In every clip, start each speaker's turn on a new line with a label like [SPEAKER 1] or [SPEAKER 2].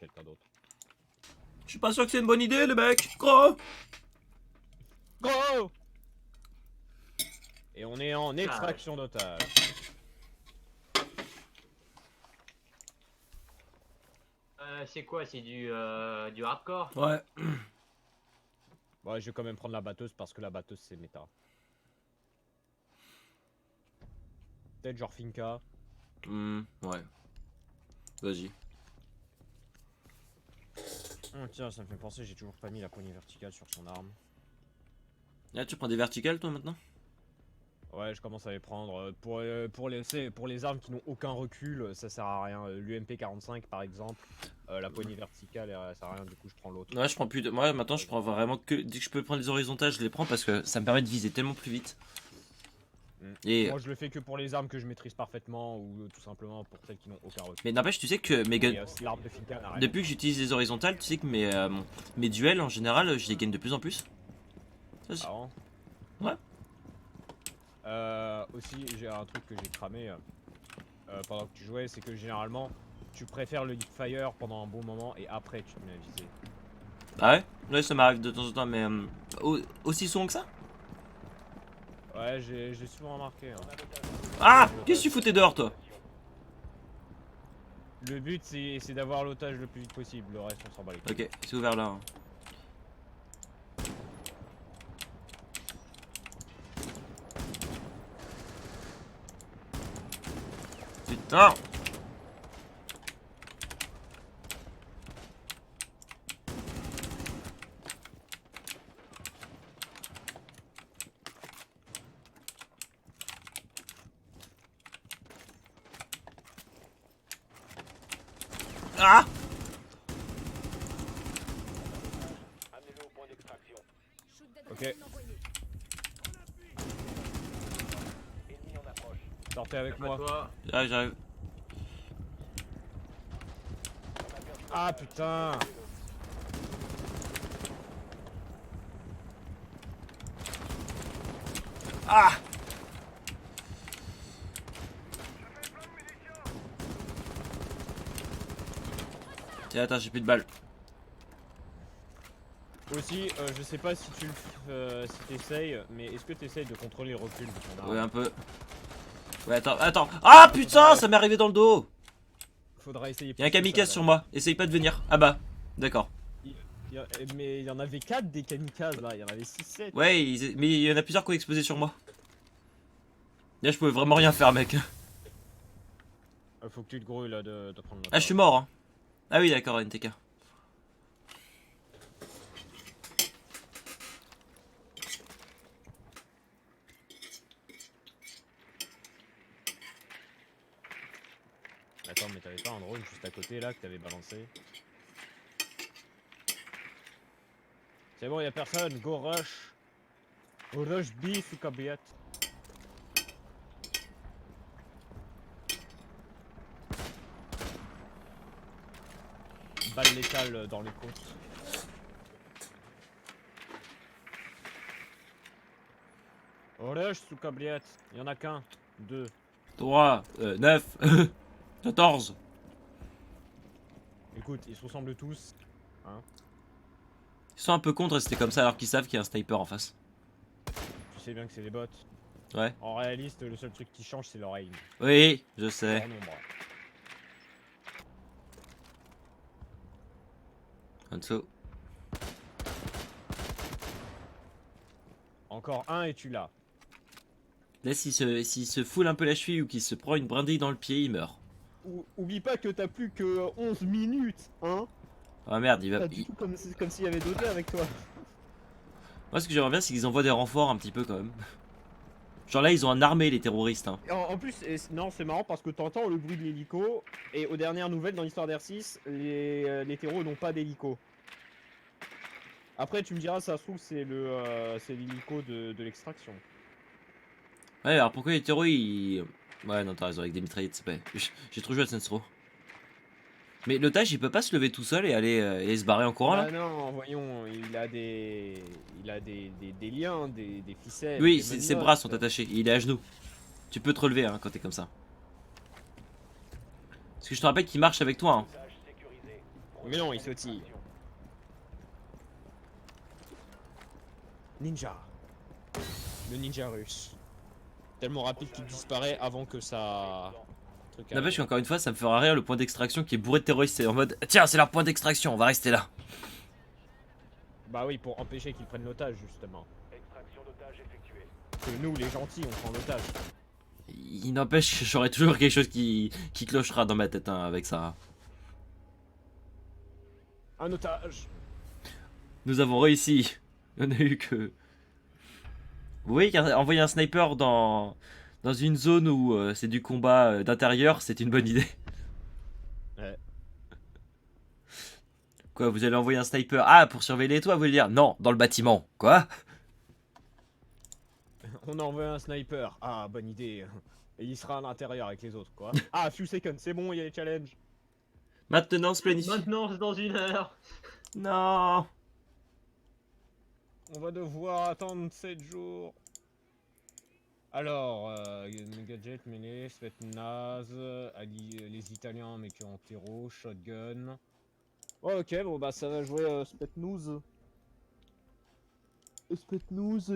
[SPEAKER 1] quelqu'un d'autre.
[SPEAKER 2] Je suis pas sûr que c'est une bonne idée, les mecs. Gros.
[SPEAKER 1] Go! Et on est en extraction d'otages.
[SPEAKER 3] C'est quoi? C'est du hardcore?
[SPEAKER 2] Ouais.
[SPEAKER 1] Ouais, je vais quand même prendre la batteuse parce que la batteuse c'est méta. Peut-être genre Finka.
[SPEAKER 2] Ouais. Vas-y.
[SPEAKER 1] Oh, tiens, ça me fait penser, j'ai toujours pas mis la poignée verticale sur son arme.
[SPEAKER 2] Là, tu prends des verticales, toi, maintenant?
[SPEAKER 1] Ouais, je commence à les prendre. Pour les armes qui n'ont aucun recul, ça sert à rien. L'UMP 45 par exemple, la poignée verticale, ça sert à rien, du coup je prends l'autre.
[SPEAKER 2] Ouais, je prends plus de. Moi, maintenant, je prends vraiment que. Dès que je peux prendre les horizontales, je les prends parce que ça me permet de viser tellement plus vite. Et.
[SPEAKER 1] Moi je le fais que pour les armes que je maîtrise parfaitement ou tout simplement pour celles qui n'ont aucun recul.
[SPEAKER 2] Mais n'empêche, tu sais que mes guns.
[SPEAKER 1] L'arme de Finka n'a rien.
[SPEAKER 2] Depuis que j'utilise les horizontales, tu sais que mes duels, en général, je les gagne de plus en plus. Ça, c'est-
[SPEAKER 1] Ah bon?
[SPEAKER 2] Ouais.
[SPEAKER 1] Aussi, j'ai un truc que j'ai cramé pendant que tu jouais, c'est que généralement, tu préfères le fire pendant un bon moment et après tu te mets à viser.
[SPEAKER 2] Ah ouais? Ouais, ça m'arrive de temps en temps, mais. Aussi souvent que ça?
[SPEAKER 1] Ouais, j'ai souvent remarqué. Hein.
[SPEAKER 2] Ah! Qu'est-ce que tu foutais dehors, toi?
[SPEAKER 1] Le but, c'est d'avoir l'otage le plus vite possible, le reste, on s'en bat les couilles.
[SPEAKER 2] Ok, c'est ouvert là. Hein. Putain! Ah!
[SPEAKER 1] Ok. Sortez avec moi.
[SPEAKER 3] Toi,
[SPEAKER 2] Ah, j'arrive.
[SPEAKER 1] Ah putain!
[SPEAKER 2] Ah! Tiens, attends, j'ai plus de balles.
[SPEAKER 1] Aussi, je sais pas si tu si t'essayes, mais est-ce que t'essayes de contrôler le recul de ton arme?
[SPEAKER 2] Ouais, un peu. Ouais, attends. Ah putain, ça m'est arrivé dans le dos!
[SPEAKER 1] Faudra essayer.
[SPEAKER 2] Y'a un
[SPEAKER 1] plus que
[SPEAKER 2] kamikaze
[SPEAKER 1] ça,
[SPEAKER 2] sur
[SPEAKER 1] là.
[SPEAKER 2] moi, essaye pas de venir. Ah bah, d'accord.
[SPEAKER 1] Mais il y en avait 4 des kamikazes là, il y en avait 6-7.
[SPEAKER 2] Ouais, mais il y en a plusieurs qui ont explosé sur moi. Là, je pouvais vraiment rien faire, mec.
[SPEAKER 1] Faut que tu te grouilles là de prendre notre
[SPEAKER 2] Ah, je suis mort, hein. Ah oui, d'accord, NTK.
[SPEAKER 1] Attends, mais t'avais pas un drone juste à côté là que t'avais balancé? C'est bon, y'a personne, go rush! Rush B sous cabiette. Balle létale dans les côtes. Rush sous cabiette, y'en a qu'un, deux.
[SPEAKER 2] 3, 9, 14.
[SPEAKER 1] Écoute, ils se ressemblent tous. Hein?
[SPEAKER 2] Ils sont un peu contre rester comme ça alors qu'ils savent qu'il y a un sniper en face.
[SPEAKER 1] Tu sais bien que c'est des bots.
[SPEAKER 2] Ouais.
[SPEAKER 1] En réaliste, le seul truc qui change, c'est leur aim.
[SPEAKER 2] Oui, je sais.
[SPEAKER 1] Leur nombre.
[SPEAKER 2] En dessous.
[SPEAKER 1] Encore un et tu l'as.
[SPEAKER 2] Là, s'il se foule un peu la cheville ou qu'il se prend une brindille dans le pied, il meurt.
[SPEAKER 1] Oublie pas que t'as plus que 11 minutes, hein?
[SPEAKER 2] Ah merde, il va.
[SPEAKER 1] Pas du tout comme s'il y avait d'autres avec toi.
[SPEAKER 2] Moi, ce que j'aimerais bien, c'est qu'ils envoient des renforts un petit peu quand même. Genre là, ils ont un armée, les terroristes. Hein.
[SPEAKER 1] En plus, non, c'est marrant parce que t'entends le bruit de l'hélico. Et aux dernières nouvelles, dans l'histoire d'R6, les terreaux n'ont pas d'hélico. Après, tu me diras, ça se trouve, c'est l'hélico de l'extraction.
[SPEAKER 2] Ouais, alors pourquoi les terroristes ils. Ouais, non, t'as raison, avec des mitraillettes, c'est pas. J'ai trop joué à Saints Row. Mais l'otage, il peut pas se lever tout seul et aller et se barrer en courant là?
[SPEAKER 1] Ah non, voyons, il a des liens, des ficelles.
[SPEAKER 2] Oui,
[SPEAKER 1] des
[SPEAKER 2] ses
[SPEAKER 1] menottes.
[SPEAKER 2] bras sont attachés, il est à genoux. Tu peux te relever hein, quand t'es comme ça. Parce que je te rappelle qu'il marche avec toi. Hein.
[SPEAKER 1] Mais non, il sautille. Ninja. Le ninja russe. Tellement rapide qu'il disparaît avant que ça... truc
[SPEAKER 2] N'empêche
[SPEAKER 1] arrive.
[SPEAKER 2] qu'encore une fois, ça me fera rire le point d'extraction qui est bourré de terroristes. C'est en mode, tiens, c'est leur point d'extraction, on va rester là.
[SPEAKER 1] Bah oui, pour empêcher qu'ils prennent l'otage, justement. Que nous, les gentils, on prend l'otage.
[SPEAKER 2] Il n'empêche que j'aurai toujours quelque chose qui clochera dans ma tête hein, avec ça.
[SPEAKER 1] Un otage.
[SPEAKER 2] Nous avons réussi. On a eu que... Vous voyez qu'envoyer un sniper dans une zone où c'est du combat d'intérieur, c'est une bonne idée.
[SPEAKER 1] Ouais.
[SPEAKER 2] Quoi, vous allez envoyer un sniper? Ah, pour surveiller les toits, vous voulez dire? Non, dans le bâtiment. Quoi?
[SPEAKER 1] On envoie un sniper. Ah, bonne idée. Et il sera à l'intérieur avec les autres, quoi. Ah, few seconds, c'est bon, il y a les challenges.
[SPEAKER 2] Maintenant, se planifie.
[SPEAKER 3] Maintenant, c'est dans 1 heure.
[SPEAKER 2] Non.
[SPEAKER 1] On va devoir attendre 7 jours. Alors, Gadget, Melee, Spetsnaz, les Italiens mais qui ont terreau, Shotgun. Oh, ok, bon bah ça va jouer Spetsnaz. Spetsnaz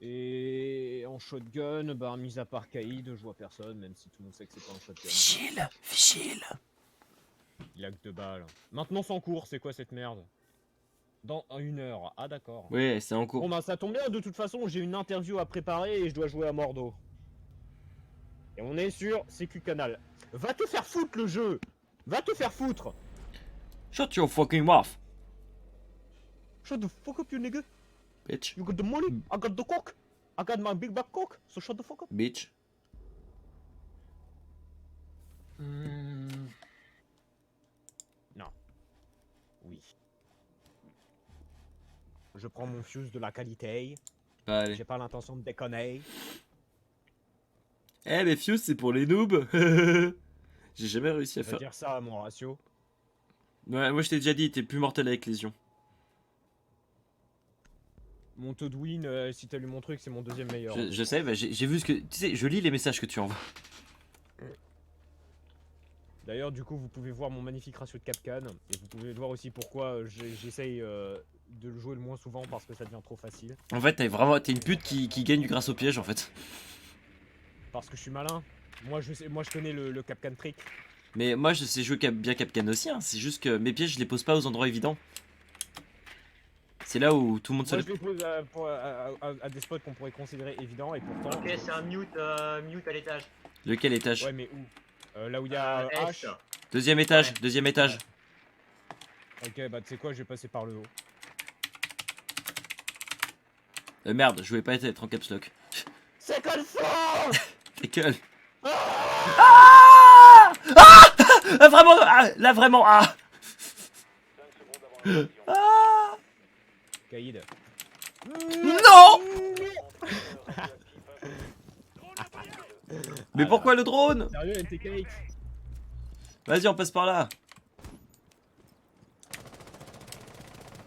[SPEAKER 1] et en shotgun, bah mis à part Kaïd, je vois personne, même si tout le monde sait que c'est pas un shotgun.
[SPEAKER 2] Vigile.
[SPEAKER 1] Il a que 2 balles. Maintenant sans cours, c'est quoi cette merde? Dans 1 heure. Ah d'accord.
[SPEAKER 2] Ouais, c'est en cours.
[SPEAKER 1] Bon bah ça tombe bien, de toute façon j'ai une interview à préparer et je dois jouer à Mordo. Et on est sur CQ Canal. Va te faire foutre le jeu. Va te faire foutre.
[SPEAKER 2] Shut your fucking mouth,
[SPEAKER 1] Shut the fuck up you nigga.
[SPEAKER 2] bitch.
[SPEAKER 1] You got the money, I got the coke. I got my big back coke, so shut the fuck up.
[SPEAKER 2] Bitch.
[SPEAKER 1] Non. Oui. Je prends mon fuse de la qualité.
[SPEAKER 2] Bah, allez.
[SPEAKER 1] J'ai pas l'intention de déconner.
[SPEAKER 2] Eh, mais Fuse, c'est pour les noobs. J'ai jamais réussi à
[SPEAKER 1] On va
[SPEAKER 2] faire.
[SPEAKER 1] dire ça à mon ratio.
[SPEAKER 2] Ouais, moi je t'ai déjà dit, t'es plus mortel avec lésion.
[SPEAKER 1] Mon Todwin, si t'as lu mon truc, c'est mon deuxième meilleur.
[SPEAKER 2] Je sais, bah, j'ai vu ce que. Tu sais, je lis les messages que tu envoies.
[SPEAKER 1] D'ailleurs, du coup, vous pouvez voir mon magnifique ratio de Capcan. Et vous pouvez voir aussi pourquoi j'essaye de le jouer le moins souvent parce que ça devient trop facile.
[SPEAKER 2] En fait, t'es une pute qui gagne grâce au piège en fait.
[SPEAKER 1] Parce que je suis malin. Moi, je connais le Capcan trick.
[SPEAKER 2] Mais moi je sais jouer bien Capcan aussi, hein. C'est juste que mes pièges je les pose pas aux endroits évidents. C'est là où tout le monde se.
[SPEAKER 1] Moi, je les pose à des spots qu'on pourrait considérer évidents et pourtant.
[SPEAKER 3] Ok, c'est un mute à l'étage.
[SPEAKER 2] Lequel étage?
[SPEAKER 1] Ouais, mais où? Là où il y a H.
[SPEAKER 3] Est.
[SPEAKER 2] Deuxième étage,
[SPEAKER 3] Ouais.
[SPEAKER 2] deuxième étage.
[SPEAKER 1] Ok, bah tu sais quoi, je vais passer par le haut.
[SPEAKER 2] Merde, je voulais pas être en caps lock.
[SPEAKER 1] C'est comme ça.
[SPEAKER 2] Ta gueule. Ah, vraiment, là vraiment, ah. Ah.
[SPEAKER 1] Kaïd.
[SPEAKER 2] Non. Mais pourquoi le drone?
[SPEAKER 1] Sérieux, MTK?
[SPEAKER 2] Vas-y, on passe par là.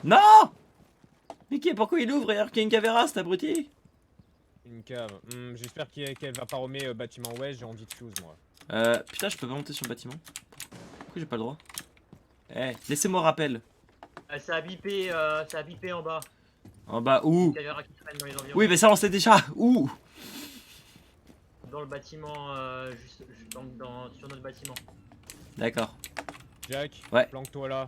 [SPEAKER 2] Non. Mickey, pourquoi il ouvre alors qu'il y a une caméra, cet abruti?
[SPEAKER 1] Une cave. J'espère qu'elle va pas remettre bâtiment ouest, j'ai envie de fuse moi.
[SPEAKER 2] Putain, je peux pas monter sur le bâtiment. Pourquoi j'ai pas le droit? Eh, laissez-moi rappel.
[SPEAKER 3] Ça a bipé en bas.
[SPEAKER 2] En bas, où?
[SPEAKER 3] Caméra qui traîne dans les environs.
[SPEAKER 2] Oui, mais ça on sait déjà. Où?
[SPEAKER 3] Dans le bâtiment, sur notre bâtiment.
[SPEAKER 2] D'accord.
[SPEAKER 1] Jack,
[SPEAKER 2] Ouais.
[SPEAKER 1] planque-toi là.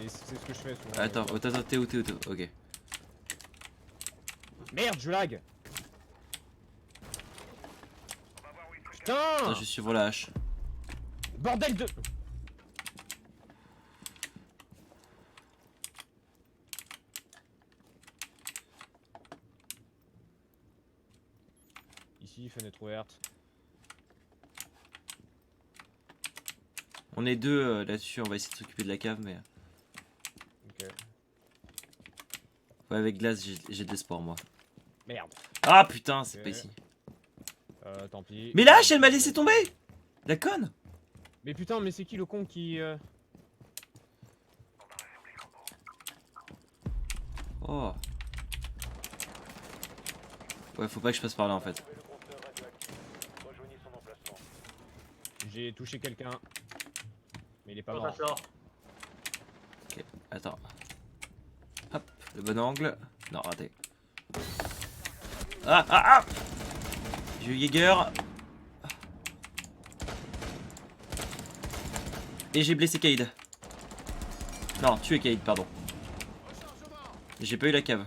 [SPEAKER 1] C'est ce que je fais souvent.
[SPEAKER 2] Attends, t'es où? Ok.
[SPEAKER 1] Merde, je lag. Putain,
[SPEAKER 2] Attends, je suis sur la hache.
[SPEAKER 1] bordel de... Ici, fenêtre ouverte.
[SPEAKER 2] On est deux là-dessus, on va essayer de s'occuper de la cave, mais.
[SPEAKER 1] Ok.
[SPEAKER 2] Ouais, avec glace, j'ai de l'espoir, moi.
[SPEAKER 1] Merde.
[SPEAKER 2] Ah putain, c'est
[SPEAKER 1] Ok.
[SPEAKER 2] pas ici.
[SPEAKER 1] Tant pis.
[SPEAKER 2] Mais la hache, elle m'a laissé tomber! La conne!
[SPEAKER 1] Mais putain, mais c'est qui le con qui...
[SPEAKER 2] Oh. Ouais, faut pas que je passe par là en fait.
[SPEAKER 1] J'ai touché quelqu'un. Mais il est pas
[SPEAKER 3] Quand
[SPEAKER 1] mort.
[SPEAKER 3] ça sort.
[SPEAKER 2] Ok, attends. Hop, le bon angle. Non, raté. Ah, ah, ah! J'ai eu Jäger. Et j'ai blessé Cade. Non, tué Cade, pardon. J'ai pas eu la cave.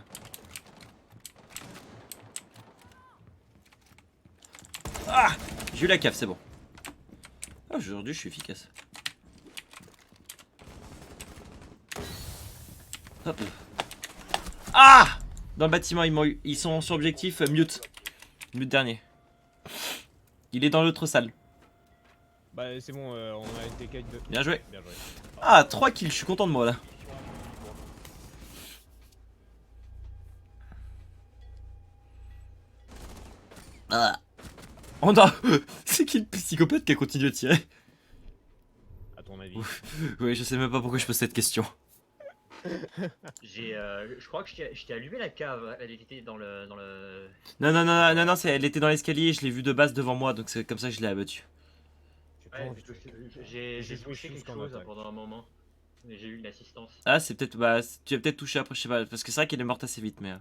[SPEAKER 2] Ah! J'ai eu la cave, c'est bon. Ah, aujourd'hui, je suis efficace. Hop. Ah! Dans le bâtiment, ils sont sur objectif mute. Mute dernier. Il est dans l'autre salle.
[SPEAKER 1] Bah c'est bon, on a été quête de...
[SPEAKER 2] Bien joué.
[SPEAKER 1] Bien joué.
[SPEAKER 2] Ah, 3 kills, je suis content de moi là. Ah. Oh non! C'est qui le psychopathe qui a continué de tirer?
[SPEAKER 1] À ton avis.
[SPEAKER 2] Oui, je sais même pas pourquoi je pose cette question.
[SPEAKER 3] Je crois que je t'ai allumé la cave. Elle était dans le.
[SPEAKER 2] Non, non, non, non, non, elle était dans l'escalier, je l'ai vue de base devant moi, donc c'est comme ça que je l'ai abattue.
[SPEAKER 1] J'ai pas
[SPEAKER 3] Ouais,
[SPEAKER 1] envie de-
[SPEAKER 3] j'ai
[SPEAKER 1] J'ai
[SPEAKER 3] touché
[SPEAKER 1] touché
[SPEAKER 3] quelque
[SPEAKER 1] qu'en
[SPEAKER 3] chose
[SPEAKER 1] attaque.
[SPEAKER 3] pendant un moment. Mais j'ai eu une assistance.
[SPEAKER 2] Ah, c'est peut-être. Bah, tu as peut-être touché après, je sais pas. Parce que c'est vrai qu'elle est morte assez vite, mais.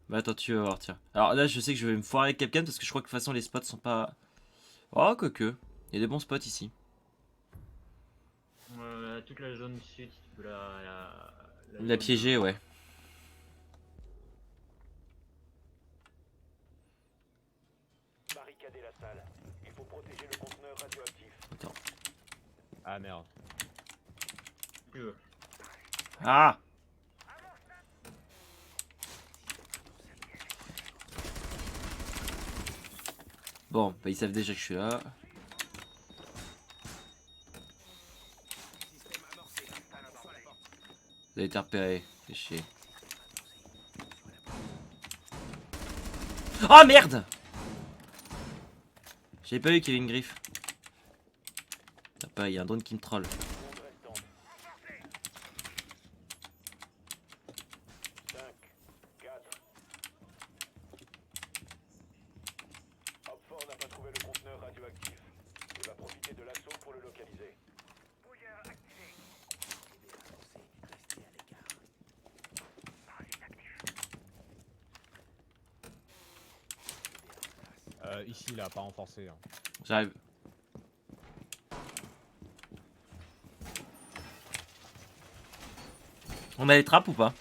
[SPEAKER 2] Bah, attends, tu vas voir, tiens. Alors là, je sais que je vais me foirer avec Capcan parce que je crois que de toute façon, les spots sont pas. Oh, quoique. Il y a des bons spots ici.
[SPEAKER 3] Toute la zone sud, tu peux
[SPEAKER 2] La
[SPEAKER 3] zone,
[SPEAKER 2] piéger, ouais.
[SPEAKER 4] Barricader la salle. Il faut protéger le conteneur radioactif.
[SPEAKER 2] Attends.
[SPEAKER 1] Ah merde.
[SPEAKER 3] si tu veux.
[SPEAKER 2] Ah! Bon, bah, ils savent déjà que je suis là. Vous avez été repéré, fait chier. Oh merde! J'avais pas vu qu'il y avait une griffe. T'as pas, il y a un drone qui me troll.
[SPEAKER 4] Seconde restante. 5, 4. Hopford n'a pas trouvé le conteneur radioactif. Il va profiter de l'assaut pour le localiser.
[SPEAKER 1] Ici là, pas renforcé. Hein.
[SPEAKER 2] J'arrive. On a les trappes ou pas?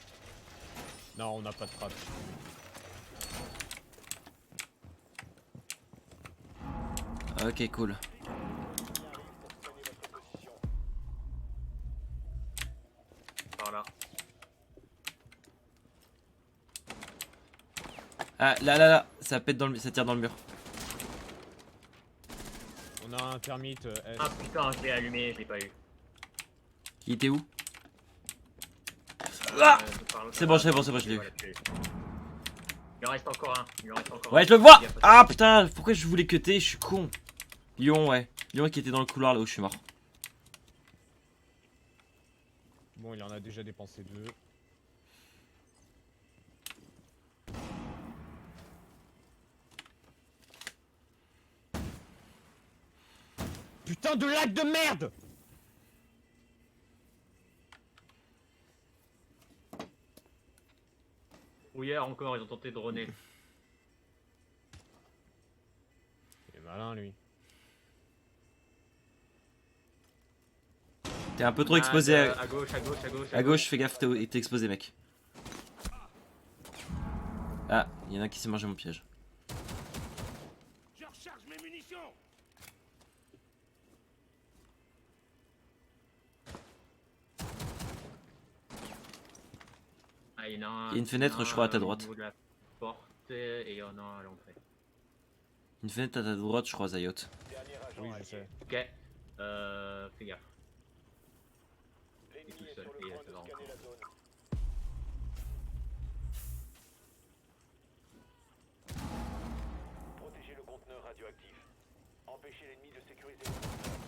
[SPEAKER 1] Non, on n'a pas de trappe.
[SPEAKER 2] Ok, cool.
[SPEAKER 4] Prenez votre position.
[SPEAKER 3] Par là.
[SPEAKER 2] Ah, là, là, là, ça pète dans le, ça tire dans le mur.
[SPEAKER 1] On a un termite.
[SPEAKER 3] Ah putain, je l'ai allumé, je l'ai pas eu.
[SPEAKER 2] Il était où? Ah
[SPEAKER 3] Par là.
[SPEAKER 2] C'est bon, c'est bon, c'est bon, je l'ai eu.
[SPEAKER 3] Voilà, tu l'as eu. Il en reste encore un. Il en reste encore
[SPEAKER 2] Ouais,
[SPEAKER 3] un.
[SPEAKER 2] je le vois!
[SPEAKER 3] Il y a pas de-
[SPEAKER 2] Ah putain, pourquoi je voulais cutter? Je suis con. Lyon, ouais. Lyon qui était dans le couloir là où je suis mort.
[SPEAKER 1] Bon, il en a déjà dépensé 2. Putain de lac de merde!
[SPEAKER 3] Ou hier encore, ils ont tenté de droner.
[SPEAKER 1] Il est malin lui.
[SPEAKER 2] T'es un peu trop exposé
[SPEAKER 3] À gauche, à gauche, à gauche.
[SPEAKER 2] à gauche, fais gaffe, t'es exposé, mec. Ah, il y en a qui s'est mangé mon piège.
[SPEAKER 4] Je recharge mes munitions.
[SPEAKER 3] Ah, il y en a un.
[SPEAKER 2] Il y a une fenêtre, je crois, à ta droite.
[SPEAKER 3] Au niveau de la porte et il y en a un à l'entrée.
[SPEAKER 2] Une fenêtre à ta droite, je crois, Zayot.
[SPEAKER 4] Dernier agent
[SPEAKER 1] Oui, je
[SPEAKER 4] allié.
[SPEAKER 1] sais.
[SPEAKER 3] Ok. Fais gaffe.
[SPEAKER 4] L'ennemi
[SPEAKER 3] tout
[SPEAKER 4] est
[SPEAKER 3] seul,
[SPEAKER 4] sur le
[SPEAKER 3] il est
[SPEAKER 4] point de
[SPEAKER 3] devant.
[SPEAKER 4] scanner la zone. Protégez le conteneur radioactif. Empêchez l'ennemi de sécuriser le conteneur.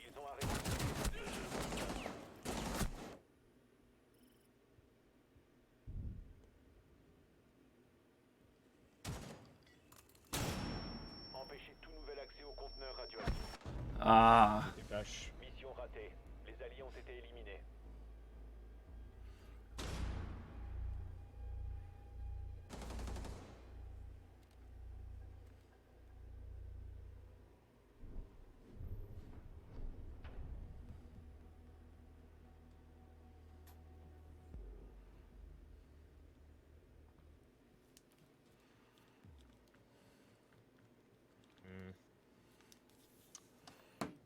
[SPEAKER 4] Ils ont arrêté de protéger le conteneur. conteneur radioactif.
[SPEAKER 2] Ah.
[SPEAKER 1] Des flashs.
[SPEAKER 4] Mission ratée. Les alliés ont été éliminés.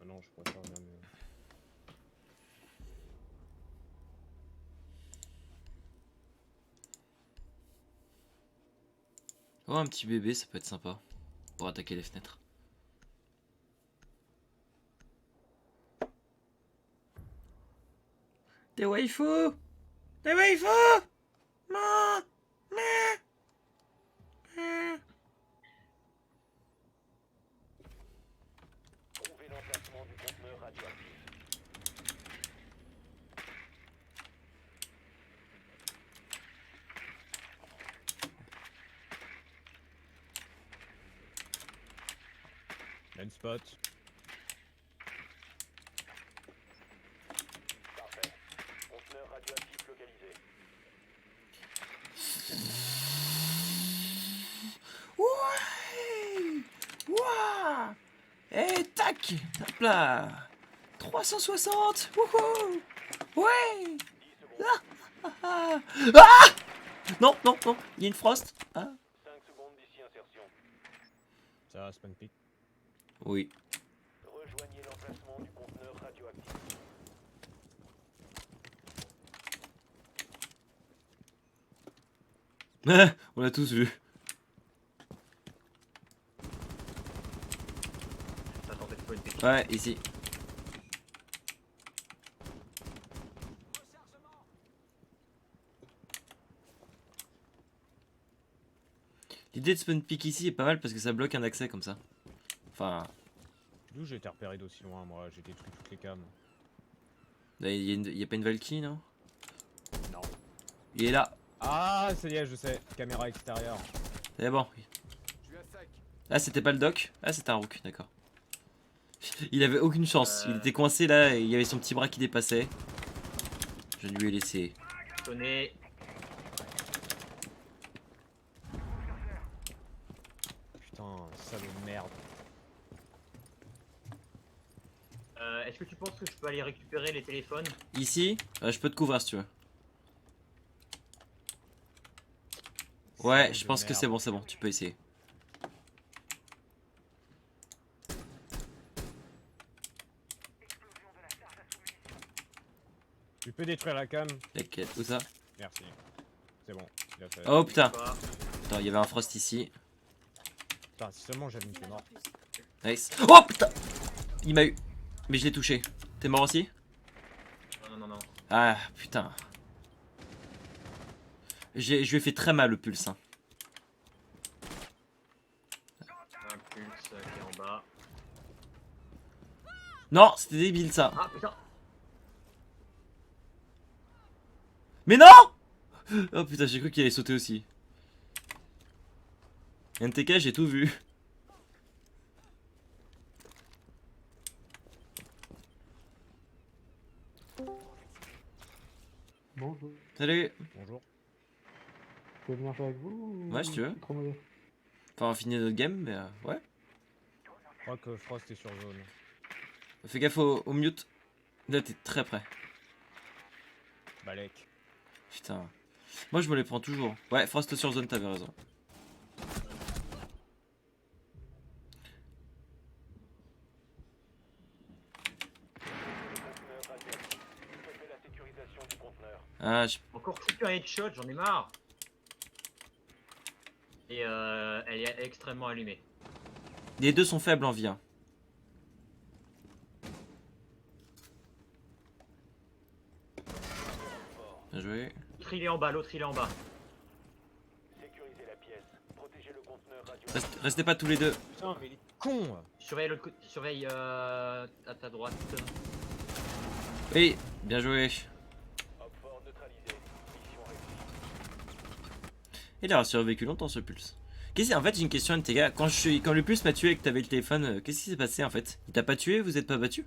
[SPEAKER 1] Ah non, je préfère même.
[SPEAKER 2] Oh, un petit bébé, ça peut être sympa. Pour attaquer les fenêtres. Des waifus! Des waifus! Ma! Ma! Ma!
[SPEAKER 4] Trouvez l'emplacement du conteneur radioactif.
[SPEAKER 1] Une spot.
[SPEAKER 4] Parfait. Conteneur radioactif localisé.
[SPEAKER 2] Ouais! Ouah! Et tac! Hop là! 360! Wouhou! Ouais!
[SPEAKER 4] 10 secondes.
[SPEAKER 2] Ah! Ah! Non, non, non! Il y a une frost! Ah!
[SPEAKER 4] 5 secondes d'ici insertion.
[SPEAKER 1] Ça va, spawn pick.
[SPEAKER 2] Oui.
[SPEAKER 4] Rejoignez l'emplacement du conteneur radioactif.
[SPEAKER 2] On l'a tous vu.
[SPEAKER 3] Ça tentait de faut être
[SPEAKER 2] Ouais, ici. L'idée de spawn pick ici est pas mal parce que ça bloque un accès comme ça. Enfin,
[SPEAKER 1] D'où j'ai été repéré d'aussi loin, moi, j'ai détruit toutes les cams.
[SPEAKER 2] là, il y a pas une Valkyrie, non?
[SPEAKER 1] Non.
[SPEAKER 2] Il est là.
[SPEAKER 1] Ah, ça y est, je sais. Caméra extérieure.
[SPEAKER 2] C'est bon. Ah, c'était pas le doc? Ah, c'était un rook, d'accord. Il avait aucune chance. Il était coincé là et il y avait son petit bras qui dépassait. Je lui ai laissé.
[SPEAKER 3] sonné.
[SPEAKER 1] Putain, salaud de merde.
[SPEAKER 3] Est-ce que tu penses que je peux aller récupérer les téléphones?
[SPEAKER 2] Ici, je peux te couvrir si tu veux. Ouais,
[SPEAKER 1] Salaud
[SPEAKER 2] je
[SPEAKER 1] de
[SPEAKER 2] pense que
[SPEAKER 1] merde.
[SPEAKER 2] c'est bon, tu peux essayer.
[SPEAKER 1] Tu peux détruire la cam?
[SPEAKER 2] T'inquiète, où ça?
[SPEAKER 1] Merci. C'est bon, il a fait.
[SPEAKER 2] Oh putain,
[SPEAKER 3] Pas.
[SPEAKER 2] attends, il y avait un frost ici.
[SPEAKER 1] Putain, si seulement j'avais mis mort.
[SPEAKER 2] Nice. Oh putain! Il m'a eu. Mais je l'ai touché. T'es mort aussi?
[SPEAKER 3] Non, non, non, non.
[SPEAKER 2] Ah putain. Je lui ai fait très mal le pulse. Hein.
[SPEAKER 3] Un pulse qui est en bas.
[SPEAKER 2] Non, c'était débile ça.
[SPEAKER 3] Ah putain!
[SPEAKER 2] Mais non! Oh putain, j'ai cru qu'il allait sauter aussi. NTK, j'ai tout vu.
[SPEAKER 5] Bonjour.
[SPEAKER 2] Salut.
[SPEAKER 1] Bonjour.
[SPEAKER 5] Je peux venir jouer avec vous ou
[SPEAKER 2] Ouais, si tu veux.
[SPEAKER 5] c'est trop mauvais.
[SPEAKER 2] Enfin, on va finir notre game, mais ouais.
[SPEAKER 1] Je crois que Frost est sur zone.
[SPEAKER 2] Fais gaffe au mute. Là, t'es très près.
[SPEAKER 1] Balek.
[SPEAKER 2] Putain. Moi, je me les prends toujours. Ouais, Frost sur zone, t'avais raison.
[SPEAKER 4] Conteneur radioactif. Stoppez la sécurisation du conteneur.
[SPEAKER 2] Ah,
[SPEAKER 3] Encore foutu un headshot, j'en ai marre! Et elle est extrêmement allumée.
[SPEAKER 2] les deux sont faibles en vie. Hein. Bien joué.
[SPEAKER 3] L'autre il est en bas, l'autre il est en bas.
[SPEAKER 4] Sécurisez la pièce. Protégez le conteneur radioactif.
[SPEAKER 2] Restez pas tous les deux.
[SPEAKER 1] Putain, mais il est con!
[SPEAKER 3] Surveille l'autre côté, surveille à ta droite.
[SPEAKER 2] Oui, bien joué.
[SPEAKER 4] Hop fort neutralisé. Mission réussie.
[SPEAKER 2] Il a survécu longtemps ce pulse. En fait, j'ai une question, tes gars. Quand le plus m'a tué et que t'avais le téléphone, qu'est-ce qui s'est passé en fait? Il t'a pas tué? Vous êtes pas battu?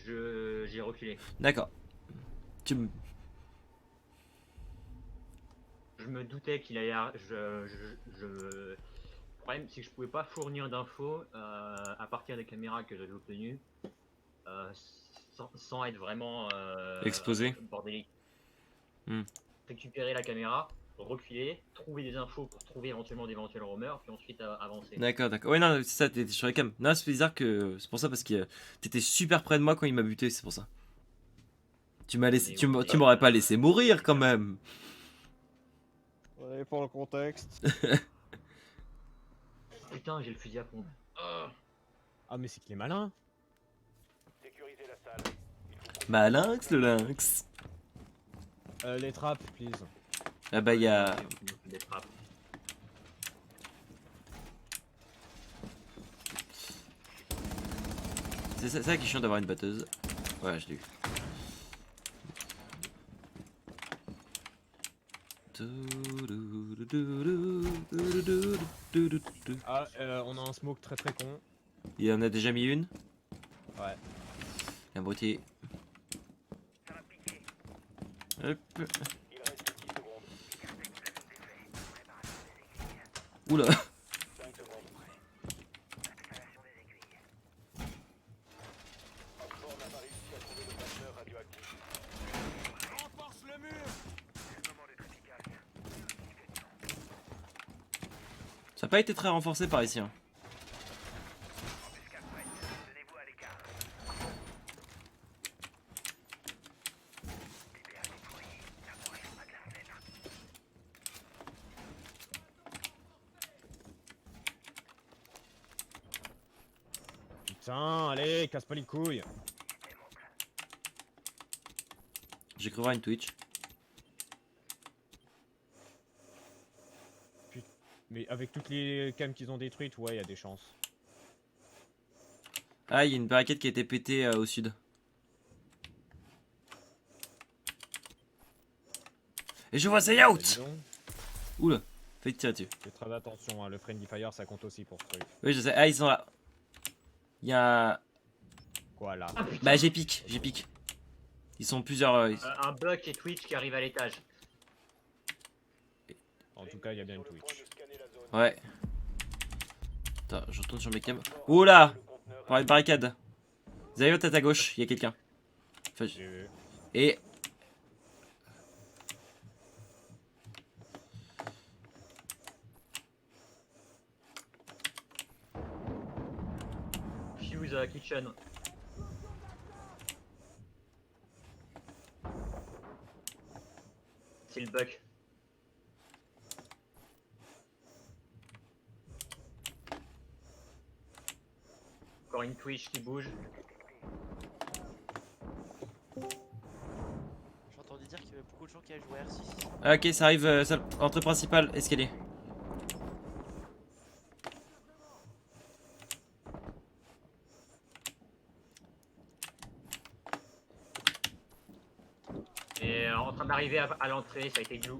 [SPEAKER 3] J'ai reculé.
[SPEAKER 2] D'accord. Tu me.
[SPEAKER 3] Je me doutais qu'il allait. Le problème, c'est que je pouvais pas fournir d'infos à partir des caméras que j'avais obtenues euh, sans être vraiment
[SPEAKER 2] Exposé.
[SPEAKER 3] bordélique.
[SPEAKER 2] Hmm.
[SPEAKER 3] Récupérer la caméra, reculer, trouver des infos pour trouver éventuellement d'éventuels roamers, puis ensuite avancer.
[SPEAKER 2] D'accord, d'accord. Ouais, non, c'est ça, t'étais sur les cams. Non, c'est bizarre que. C'est pour ça parce que t'étais super près de moi quand il m'a buté, c'est pour ça. Tu m'as laissé. Tu m'aurais pas laissé mourir quand même.
[SPEAKER 1] Ouais, pour le contexte.
[SPEAKER 3] Putain, j'ai le fusil à pompe.
[SPEAKER 1] Ah, mais c'est qu'il est malin.
[SPEAKER 4] Sécurisez la salle.
[SPEAKER 2] Bah, lynx, le lynx.
[SPEAKER 1] Les trappes, please.
[SPEAKER 2] Ah bah, il y a.
[SPEAKER 3] Des frappes.
[SPEAKER 2] C'est ça qui est chiant d'avoir une batteuse. Ouais, je l'ai eu.
[SPEAKER 1] Ah, on a un smoke très très con.
[SPEAKER 2] Il en a déjà mis une.
[SPEAKER 1] Ouais.
[SPEAKER 2] La beauté. Hop.
[SPEAKER 4] Il reste 10 secondes.
[SPEAKER 2] Oula.
[SPEAKER 4] 5 secondes. Oxford n'a pas réussi à trouver le passeur radioactif. Renforce le mur.
[SPEAKER 2] Ça n'a pas été très renforcé par ici. Hein.
[SPEAKER 1] Putain, allez, casse pas les couilles.
[SPEAKER 2] J'ai cru voir une Twitch.
[SPEAKER 1] Mais avec toutes les cams qu'ils ont détruites, ouais, il y a des chances.
[SPEAKER 2] Ah, il y a une barricade qui a été pétée au sud. Et je vois say
[SPEAKER 1] Bah,
[SPEAKER 2] out.
[SPEAKER 1] dis donc.
[SPEAKER 2] Oula, fais tirer dessus.
[SPEAKER 1] Fais très attention, hein, le friendly fire ça compte aussi pour ce truc.
[SPEAKER 2] Oui, je sais. Ah, ils sont là. Il y a.
[SPEAKER 1] Quoi là?
[SPEAKER 2] Bah, j'ai pique. Ils sont plusieurs.
[SPEAKER 3] Un Buck et Twitch qui arrivent à l'étage.
[SPEAKER 1] En tout cas, il y a bien une
[SPEAKER 4] Sur le point
[SPEAKER 1] Twitch.
[SPEAKER 4] de scanner la zone.
[SPEAKER 2] Ouais. Attends, je retourne sur mes cams. Oula! Par une barricade. Zayot à ta gauche, il y a quelqu'un. Enfin,
[SPEAKER 1] J'ai vu.
[SPEAKER 2] et.
[SPEAKER 3] Fuse kitchen. C'est le Buck. Encore une Twitch qui bouge.
[SPEAKER 6] J'ai entendu dire qu'il y avait beaucoup de gens qui avaient joué R6.
[SPEAKER 2] Ah, ok, ça arrive. Entrée principale, escalier.
[SPEAKER 3] Et en train d'arriver à l'entrée, ça a été Glue.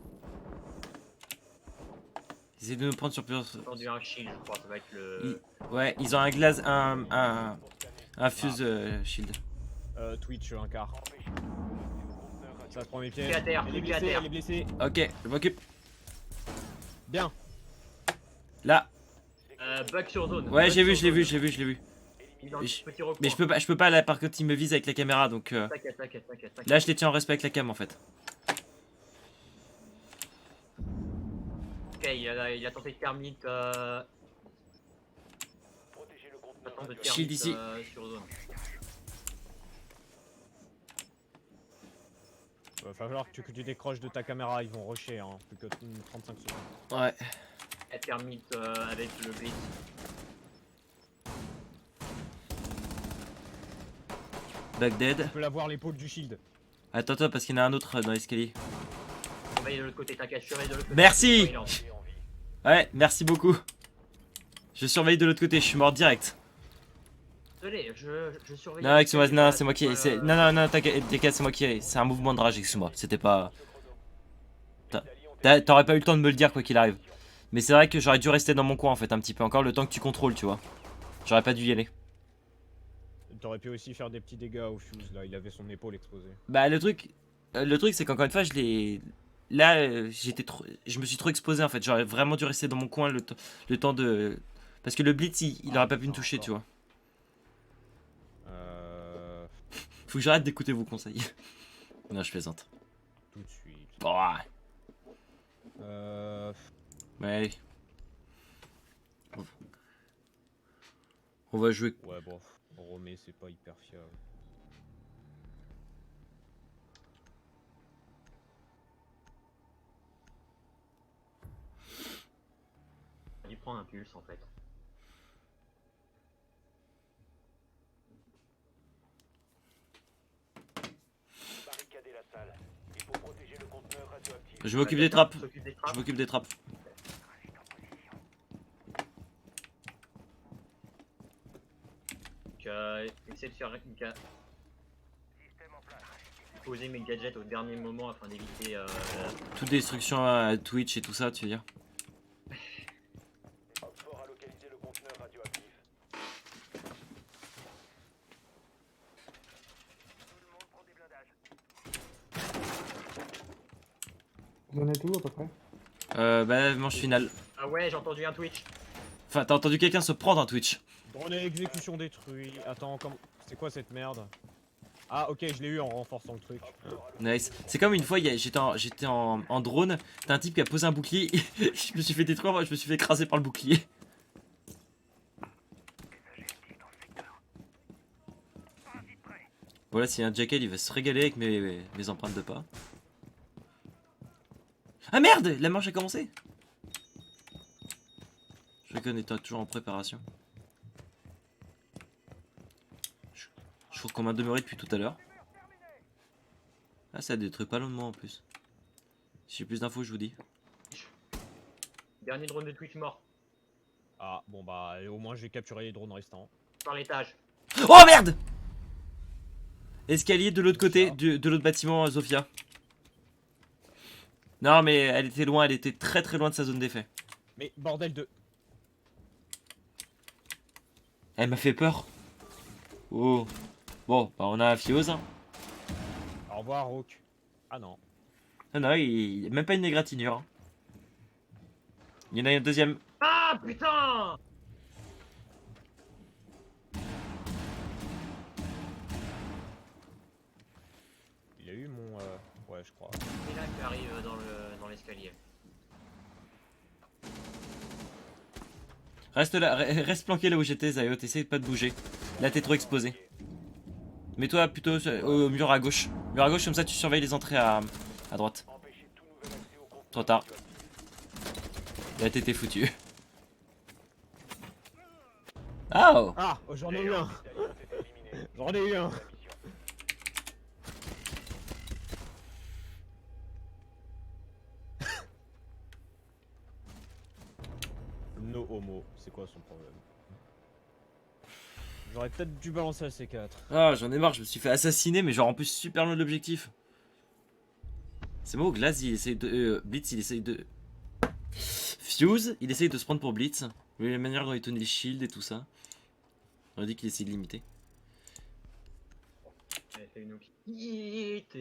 [SPEAKER 2] Ils essaient de nous prendre sur plusieurs.
[SPEAKER 3] J'ai entendu un shield, je crois, ça va être le.
[SPEAKER 2] Ouais, ils ont un glace. Un fuse shield.
[SPEAKER 1] Twitch, un quart. Ça se prend mes pieds.
[SPEAKER 3] Pied à terre,
[SPEAKER 1] Elle est
[SPEAKER 3] pied à
[SPEAKER 1] blessée,
[SPEAKER 3] terre.
[SPEAKER 1] elle est blessée.
[SPEAKER 2] Ok, je m'occupe.
[SPEAKER 1] Bien.
[SPEAKER 2] Là.
[SPEAKER 3] Buck sur zone.
[SPEAKER 2] Ouais,
[SPEAKER 3] Buck
[SPEAKER 2] j'ai vu,
[SPEAKER 3] sur
[SPEAKER 2] je l'ai vu,
[SPEAKER 3] zone.
[SPEAKER 2] je l'ai vu, je l'ai vu.
[SPEAKER 3] Il est dans
[SPEAKER 2] Mais
[SPEAKER 3] le
[SPEAKER 2] je-
[SPEAKER 3] petit recoin.
[SPEAKER 2] Mais je peux pas là, par contre, il me vise avec la caméra donc.
[SPEAKER 3] T'inquiète, t'inquiète.
[SPEAKER 2] Là, je les tiens en respect avec la cam en fait.
[SPEAKER 3] Ok, il a tenté de termite.
[SPEAKER 4] Protégez le conteneur
[SPEAKER 3] Attends de
[SPEAKER 4] radioactif.
[SPEAKER 2] Shield ici.
[SPEAKER 3] sur zone.
[SPEAKER 1] Va falloir que tu décroches de ta caméra, ils vont rusher, hein. Plus que 35 secondes.
[SPEAKER 2] Ouais.
[SPEAKER 3] La termite avec le blitz.
[SPEAKER 2] Back dead.
[SPEAKER 1] Tu peux l'avoir l'épaule du shield.
[SPEAKER 2] Attends, toi, parce qu'il y en a un autre dans l'escalier.
[SPEAKER 3] Surveille de l'autre côté, t'inquiète, surveille de l'autre côté.
[SPEAKER 2] Merci.
[SPEAKER 3] Il est en vie.
[SPEAKER 4] Et en vie.
[SPEAKER 2] Ouais, merci beaucoup. Je surveille de l'autre côté, je suis mort direct.
[SPEAKER 3] Désolé, je surveille.
[SPEAKER 2] Non, excuse-moi, non, c'est moi qui.
[SPEAKER 3] Voilà.
[SPEAKER 2] Non, t'inquiète, c'est moi qui. C'est un mouvement de rage, excuse-moi. C'était pas.
[SPEAKER 4] Les alliés ont
[SPEAKER 2] T'aurais pas eu le temps de me le dire, quoi qu'il arrive. Mais c'est vrai que j'aurais dû rester dans mon coin en fait un petit peu encore le temps que tu contrôles, tu vois. J'aurais pas dû y aller.
[SPEAKER 1] T'aurais pu aussi faire des petits dégâts au Fuse là, il avait son épaule exposée.
[SPEAKER 2] Bah le truc c'est qu'encore une fois je l'ai... Là j'étais trop... Je me suis trop exposé en fait. J'aurais vraiment dû rester dans mon coin le temps de... Parce que le blitz il aurait pas pu me toucher, tu vois. Faut que j'arrête d'écouter vos conseils. Non, je plaisante.
[SPEAKER 1] Tout de suite.
[SPEAKER 2] Bon, ouais. On va jouer.
[SPEAKER 1] Ouais, bon, Romé, c'est pas hyper fiable.
[SPEAKER 3] Il prend un pulse en fait.
[SPEAKER 4] Barricadez la salle. Il faut protéger le conteneur radioactif.
[SPEAKER 2] Je m'occupe des trappes.
[SPEAKER 3] S'occupe des
[SPEAKER 2] Je
[SPEAKER 3] trappes.
[SPEAKER 2] m'occupe des trappes.
[SPEAKER 3] Essaie de faire poser mes gadgets au dernier moment afin d'éviter
[SPEAKER 2] Toute destruction à Twitch et tout ça, tu veux dire.
[SPEAKER 4] Oxford a localisé le conteneur radioactif. Tout le monde prend des blindages.
[SPEAKER 5] Vous en êtes où à peu près?
[SPEAKER 2] Bah, manche finale.
[SPEAKER 3] Ah ouais, j'ai entendu un Twitch.
[SPEAKER 2] Enfin, t'as entendu quelqu'un se prendre un Twitch.
[SPEAKER 1] Drone et exécution détruit. Attends, c'est quoi cette merde? Ah, ok, je l'ai eu en renforçant le truc.
[SPEAKER 2] Nice. C'est comme une fois, j'étais en drone. T'as un type qui a posé un bouclier. Je me suis fait détruire, je me suis fait écraser par le bouclier. Voilà, s'il y a un jackal, il va se régaler avec mes empreintes de pas. Ah merde, la manche a commencé. Je reconnais toujours en préparation. Je trouve qu'on m'a demeuré depuis tout à l'heure. Ah, ça détruit pas loin de moi en plus. Si j'ai plus d'infos, je vous dis.
[SPEAKER 3] Dernier drone de Twitch mort.
[SPEAKER 1] Ah, bon bah, au moins j'ai capturé les drones restants.
[SPEAKER 3] Par l'étage.
[SPEAKER 2] Oh merde! Escalier de l'autre côté, de l'autre bâtiment, Zofia. Non, mais elle était loin, elle était très très loin de sa zone d'effet.
[SPEAKER 1] Mais bordel de...
[SPEAKER 2] Elle m'a fait peur. Oh. Bon, bah on a un Fiose. Hein.
[SPEAKER 1] Au revoir, Rook. Ah non.
[SPEAKER 2] Non, non, il... même pas une égratignure. Hein. Il y en a un deuxième.
[SPEAKER 3] Ah putain!
[SPEAKER 1] Il a eu mon... Ouais, je crois.
[SPEAKER 3] C'est là qui arrive dans l'escalier.
[SPEAKER 2] Reste là, reste planqué là où j'étais, Zayo, t'essayes pas de bouger. Là, t'es trop exposé. Mets-toi plutôt au mur à gauche. Mur à gauche, comme ça tu surveilles les entrées à droite.
[SPEAKER 4] Empêchez tout nouvel accès au conteneur
[SPEAKER 2] Trop tard.
[SPEAKER 4] radioactif.
[SPEAKER 2] Là, t'étais foutu. Oh!
[SPEAKER 1] Ah, j'en ai eu un.
[SPEAKER 4] D'alliance est éliminé.
[SPEAKER 1] J'en ai eu un.
[SPEAKER 4] La mission.
[SPEAKER 1] No homo, c'est quoi son problème? J'aurais peut-être dû balancer la C4.
[SPEAKER 2] Ah, j'en ai marre, je me suis fait assassiner, mais genre en plus super loin de l'objectif. C'est bon, Glass il essaye de. Blitz il essaye de. Fuse, il essaye de se prendre pour Blitz. Vous voyez la manière dont il tenait le shield et tout ça. On a dit qu'il essayait de limiter.
[SPEAKER 3] Elle fait une hit.